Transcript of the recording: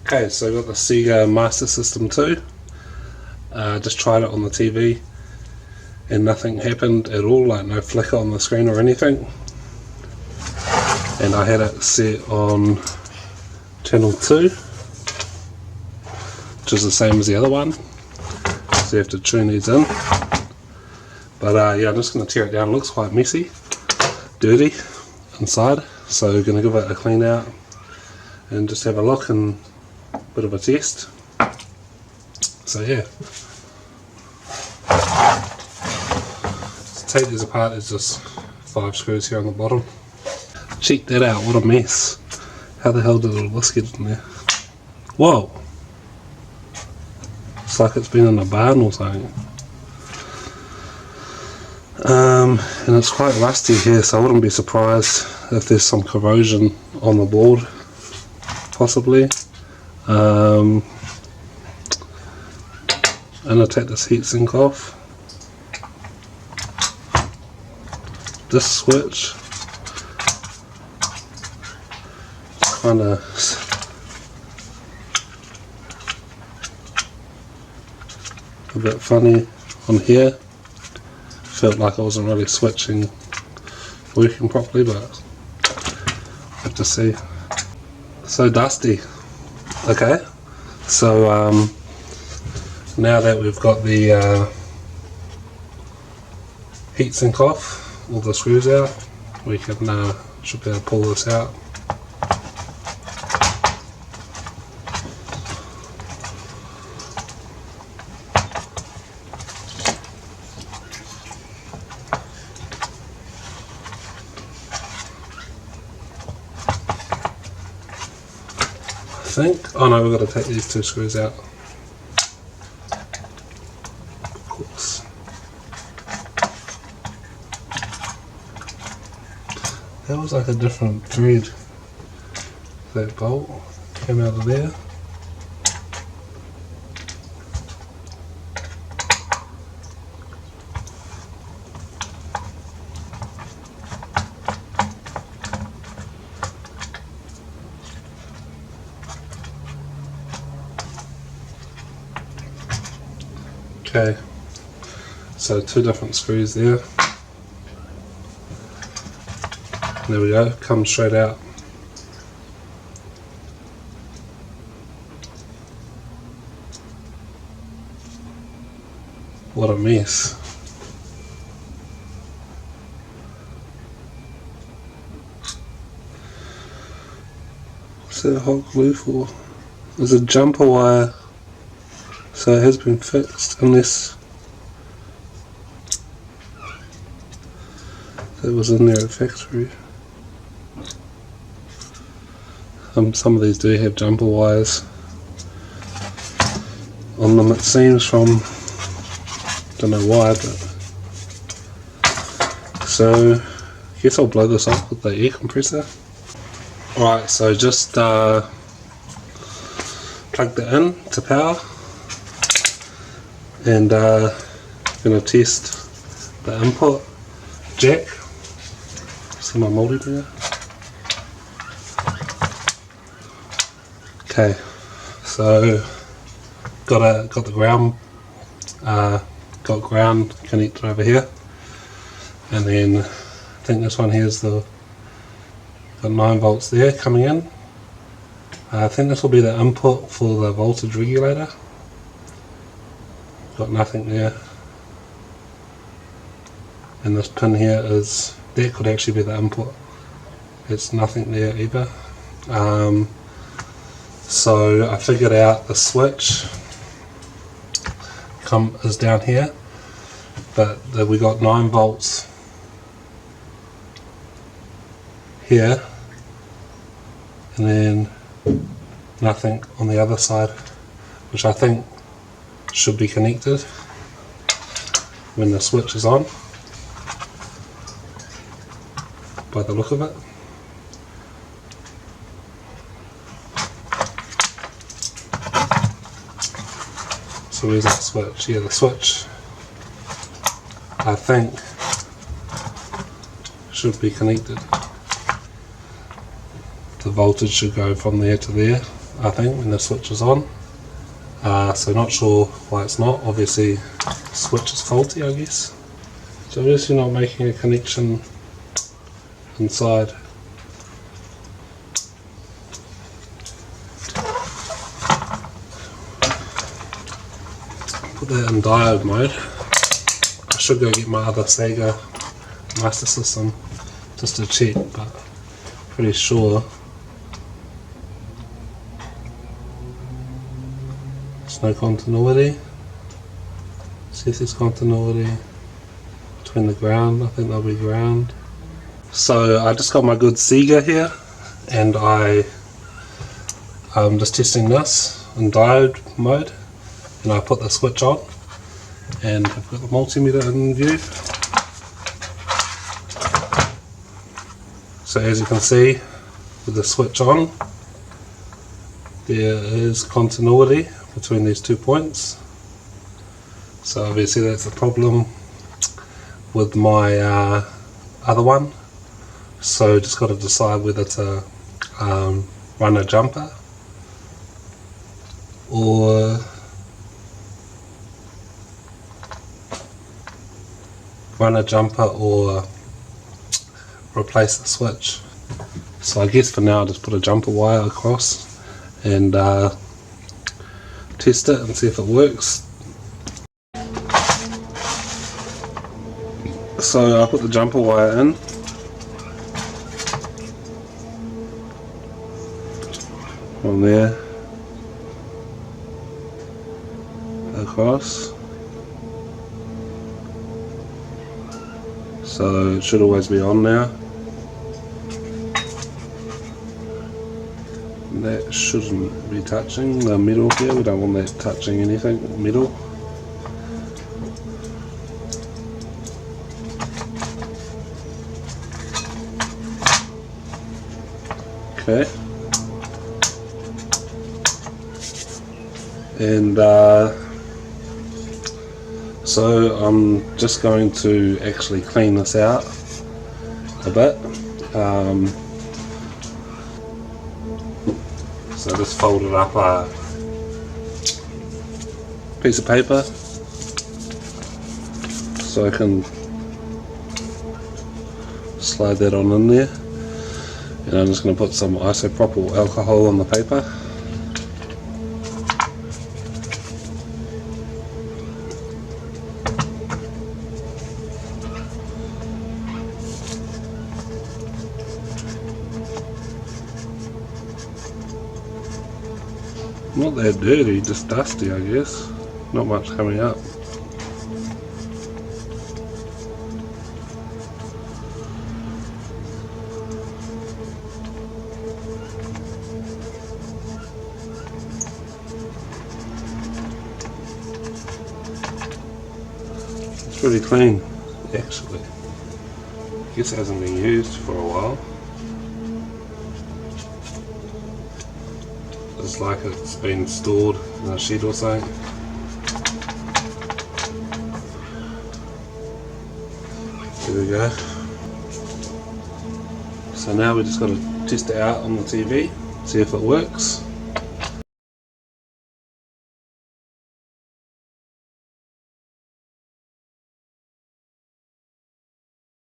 Okay, so I got the Sega Master System 2. Just tried it on the TV and nothing happened at all, like no flicker on the screen or anything. And I had it set on channel 2, which is the same as the other one, so you have to tune these in. But yeah, I'm just going to tear it down. It looks quite messy, dirty inside, so we're going to give it a clean out and just have a look and a bit of a test. So yeah, to take these apart, there's just 5 screws here on the bottom. Check that out, what a mess. How the hell did all this get in there? Whoa! It's like it's been in a barn or something. And it's quite rusty here, so I wouldn't be surprised if there's some corrosion on the board, possibly. I'm going to take this heatsink off. This switch kind of a bit funny on here. Felt like I wasn't really working properly, but I have to see. So dusty. Okay, so now that we've got the heatsink off, all the screws out, we can should be able to pull this out. Oh no, we've got to take these 2 screws out. Of course. That was like a different thread. That bolt came out of there. Okay, so 2 different screws there. There we go, comes straight out. What a mess. What's that hot glue for? There's a jumper wire. So it has been fixed, unless it was in there at factory. Some of these do have jumper wires on them, it seems, from, don't know why, but so I guess I'll blow this up with the air compressor. Alright, so just plug that in to power. And going to test the input jack. See my multimeter. Okay, so got the ground connected over here, and then I think this one here's got 9 volts there coming in. I think this will be the input for the voltage regulator. Got nothing there, and this pin here that could actually be the input. It's nothing there either. So I figured out the switch is down here, but we got 9 volts here, and then nothing on the other side, which I think should be connected when the switch is on, by the look of it. So where's that switch? Yeah, the switch I think should be connected. The voltage should go from there to there, I think, when the switch is on. So not sure why it's not. Obviously the switch is faulty, I guess. So obviously not making a connection inside. Put that in diode mode. I should go get my other Sega Master System just to check, but pretty sure there's no continuity. See if there's continuity between the ground. I think that'll be ground. So I just got my good Sega here, and I'm just testing this in diode mode, and I put the switch on, and I've got the multimeter in view. So as you can see, with the switch on, there is continuity between these 2 points. So obviously that's a problem with my other one. So just got to decide whether to run a jumper or replace the switch. So I guess for now I'll just put a jumper wire across and test it and see if it works. So I put the jumper wire in, from there across, so it should always be on now. That shouldn't be touching the metal here, we don't want that touching anything metal. Okay, and so I'm just going to actually clean this out a bit. So I just folded up a piece of paper so I can slide that on in there, and I'm just going to put some isopropyl alcohol on the paper. Not that dirty, just dusty I guess. Not much coming up. It's pretty clean actually. I guess it hasn't been used for a while. It's like it's been stored in a shed or something. There we go. So now we just got to test it out on the TV, see if it works.